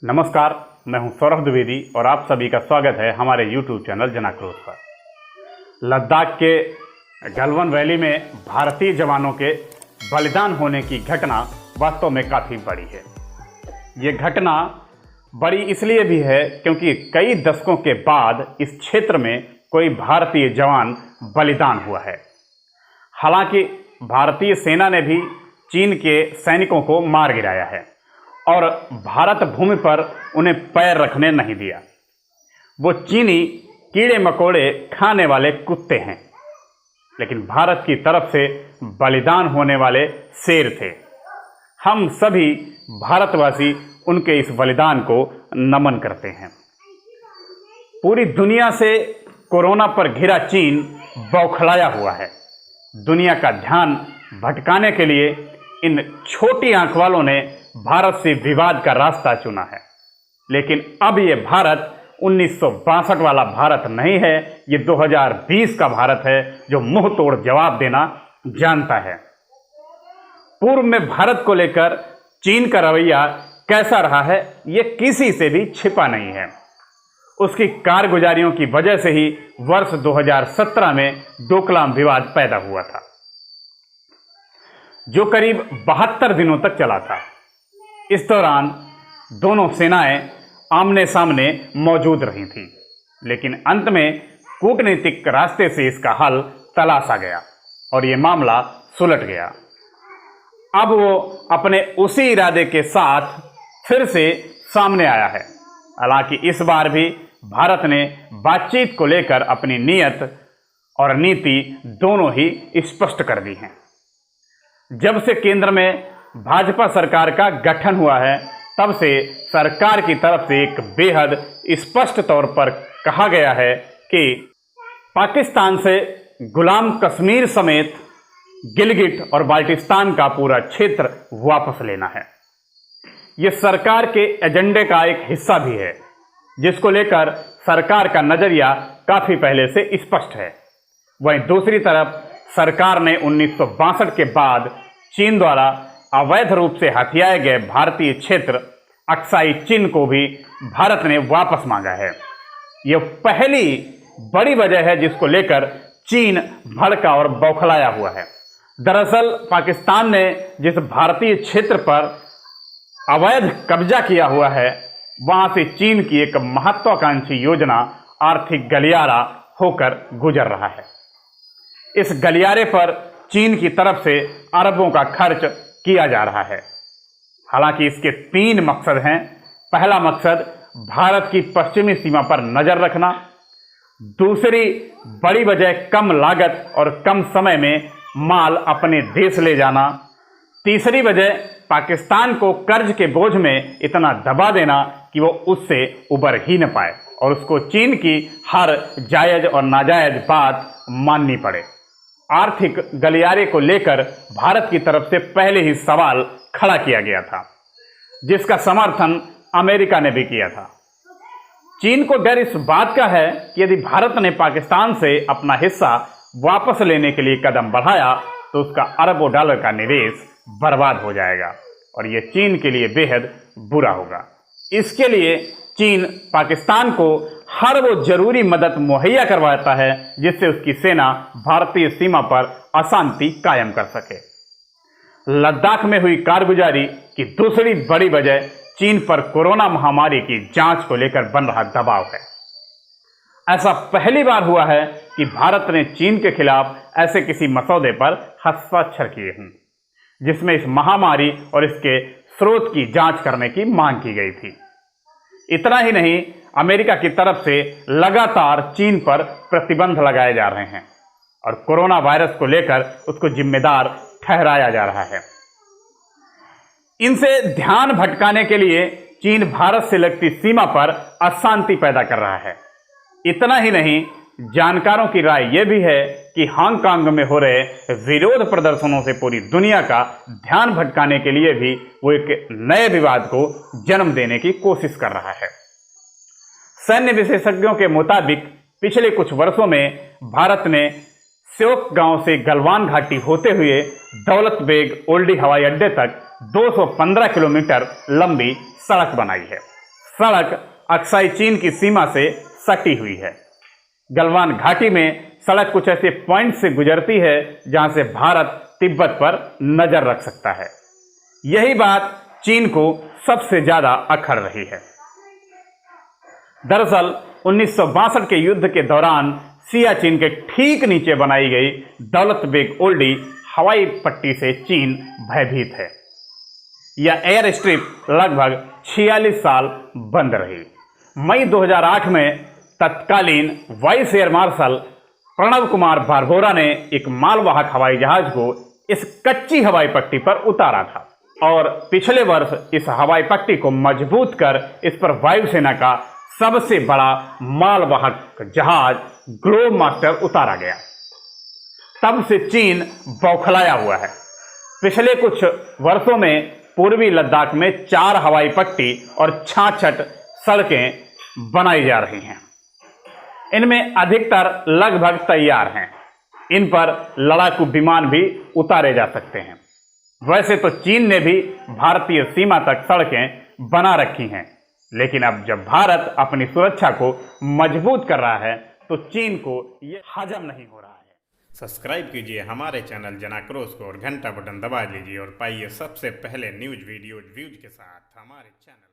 नमस्कार, मैं हूं सौरभ द्विवेदी और आप सभी का स्वागत है हमारे YouTube चैनल जनाक्रोश पर। लद्दाख के गलवान वैली में भारतीय जवानों के बलिदान होने की घटना वास्तव में काफ़ी बड़ी है। ये घटना बड़ी इसलिए भी है क्योंकि कई दशकों के बाद इस क्षेत्र में कोई भारतीय जवान बलिदान हुआ है। हालांकि भारतीय सेना ने भी चीन के सैनिकों को मार गिराया है और भारत भूमि पर उन्हें पैर रखने नहीं दिया। वो चीनी कीड़े मकोड़े खाने वाले कुत्ते हैं, लेकिन भारत की तरफ से बलिदान होने वाले शेर थे। हम सभी भारतवासी उनके इस बलिदान को नमन करते हैं। पूरी दुनिया से कोरोना पर घिरा चीन बौखलाया हुआ है। दुनिया का ध्यान भटकाने के लिए इन छोटी आंख वालों ने भारत से विवाद का रास्ता चुना है। लेकिन अब ये भारत 1962 वाला भारत नहीं है, ये 2020 का भारत है जो मुंह तोड़ जवाब देना जानता है। पूर्व में भारत को लेकर चीन का रवैया कैसा रहा है, ये किसी से भी छिपा नहीं है। उसकी कारगुजारियों की वजह से ही वर्ष 2017 में डोकलाम विवाद पैदा हुआ था, जो करीब 72 दिनों तक चला था। इस दौरान दोनों सेनाएं आमने सामने मौजूद रही थीं, लेकिन अंत में कूटनीतिक रास्ते से इसका हल तलाशा गया और ये मामला सुलट गया। अब वो अपने उसी इरादे के साथ फिर से सामने आया है। हालांकि इस बार भी भारत ने बातचीत को लेकर अपनी नीयत और नीति दोनों ही स्पष्ट कर दी हैं। जब से केंद्र में भाजपा सरकार का गठन हुआ है, तब से सरकार की तरफ से एक बेहद स्पष्ट तौर पर कहा गया है कि पाकिस्तान से गुलाम कश्मीर समेत गिलगिट और बाल्टिस्तान का पूरा क्षेत्र वापस लेना है। यह सरकार के एजेंडे का एक हिस्सा भी है, जिसको लेकर सरकार का नजरिया काफी पहले से स्पष्ट है। वहीं दूसरी तरफ सरकार ने 1962 के बाद चीन द्वारा अवैध रूप से हथियाए गए भारतीय क्षेत्र अक्साई चिन को भी भारत ने वापस मांगा है। यह पहली बड़ी वजह है जिसको लेकर चीन भड़का और बौखलाया हुआ है। दरअसल पाकिस्तान ने जिस भारतीय क्षेत्र पर अवैध कब्जा किया हुआ है, वहां से चीन की एक महत्वाकांक्षी योजना आर्थिक गलियारा होकर गुजर रहा है। इस गलियारे पर चीन की तरफ से अरबों का खर्च किया जा रहा है। हालांकि इसके 3 मकसद हैं। पहला मकसद भारत की पश्चिमी सीमा पर नजर रखना, दूसरी बड़ी वजह कम लागत और कम समय में माल अपने देश ले जाना, तीसरी वजह पाकिस्तान को कर्ज के बोझ में इतना दबा देना कि वो उससे उबर ही न पाए और उसको चीन की हर जायज और नाजायज बात माननी पड़े। आर्थिक गलियारे को लेकर भारत की तरफ से पहले ही सवाल खड़ा किया गया था, जिसका समर्थन अमेरिका ने भी किया था। चीन को डर इस बात का है कि यदि भारत ने पाकिस्तान से अपना हिस्सा वापस लेने के लिए कदम बढ़ाया तो उसका अरबों डॉलर का निवेश बर्बाद हो जाएगा और यह चीन के लिए बेहद बुरा होगा। इसके लिए चीन पाकिस्तान को हर वो जरूरी मदद मुहैया करवाता है जिससे उसकी सेना भारतीय सीमा पर अशांति कायम कर सके। लद्दाख में हुई कारगुजारी की दूसरी बड़ी वजह चीन पर कोरोना महामारी की जांच को लेकर बन रहा दबाव है। ऐसा पहली बार हुआ है कि भारत ने चीन के खिलाफ ऐसे किसी मसौदे पर हस्ताक्षर किए हों जिसमें इस महामारी और इसके स्रोत की जांच करने की मांग की गई थी। इतना ही नहीं, अमेरिका की तरफ से लगातार चीन पर प्रतिबंध लगाए जा रहे हैं और कोरोना वायरस को लेकर उसको जिम्मेदार ठहराया जा रहा है। इनसे ध्यान भटकाने के लिए चीन भारत से लगती सीमा पर अशांति पैदा कर रहा है। इतना ही नहीं, जानकारों की राय यह भी है कि हांगकांग में हो रहे विरोध प्रदर्शनों से पूरी दुनिया का ध्यान भटकाने के लिए भी वो एक नए विवाद को जन्म देने की कोशिश कर रहा है। सैन्य विशेषज्ञों के मुताबिक पिछले कुछ वर्षों में भारत ने स्योक गांव से गलवान घाटी होते हुए दौलत बेग ओल्डी हवाई अड्डे तक 215 किलोमीटर लंबी सड़क बनाई है। सड़क अक्साई चीन की सीमा से सटी हुई है। गलवान घाटी में सड़क कुछ ऐसे पॉइंट से गुजरती है जहां से भारत तिब्बत पर नजर रख सकता है। यही बात चीन को सबसे ज्यादा अखर रही है। दरअसल 1962 के युद्ध के दौरान सियाचिन के ठीक नीचे बनाई गई दौलत बेग ओल्डी हवाई पट्टी से चीन भयभीत है। यह एयर स्ट्रिप लगभग 46 साल बंद रही। मई 2008 में तत्कालीन vice air marshal Pranab Kumar Barbora ने एक मालवाहक हवाई जहाज को इस कच्ची हवाई पट्टी पर उतारा था और पिछले वर्ष इस हवाई पट्टी को मजबूत कर इस पर वायुसेना का सबसे बड़ा मालवाहक जहाज ग्लोब मास्टर उतारा गया। तब से चीन बौखलाया हुआ है। पिछले कुछ वर्षों में पूर्वी लद्दाख में 4 हवाई पट्टी और 66 सड़कें बनाई जा रही हैं। इनमें अधिकतर लगभग तैयार हैं। इन पर लड़ाकू विमान भी उतारे जा सकते हैं। वैसे तो चीन ने भी भारतीय सीमा तक सड़कें बना रखी हैं, लेकिन अब जब भारत अपनी सुरक्षा को मजबूत कर रहा है तो चीन को यह हजम नहीं हो रहा है। सब्सक्राइब कीजिए हमारे चैनल जनाक्रोश को और घंटा बटन दबा लीजिए और पाइए सबसे पहले न्यूज वीडियो व्यूज के साथ हमारे चैनल।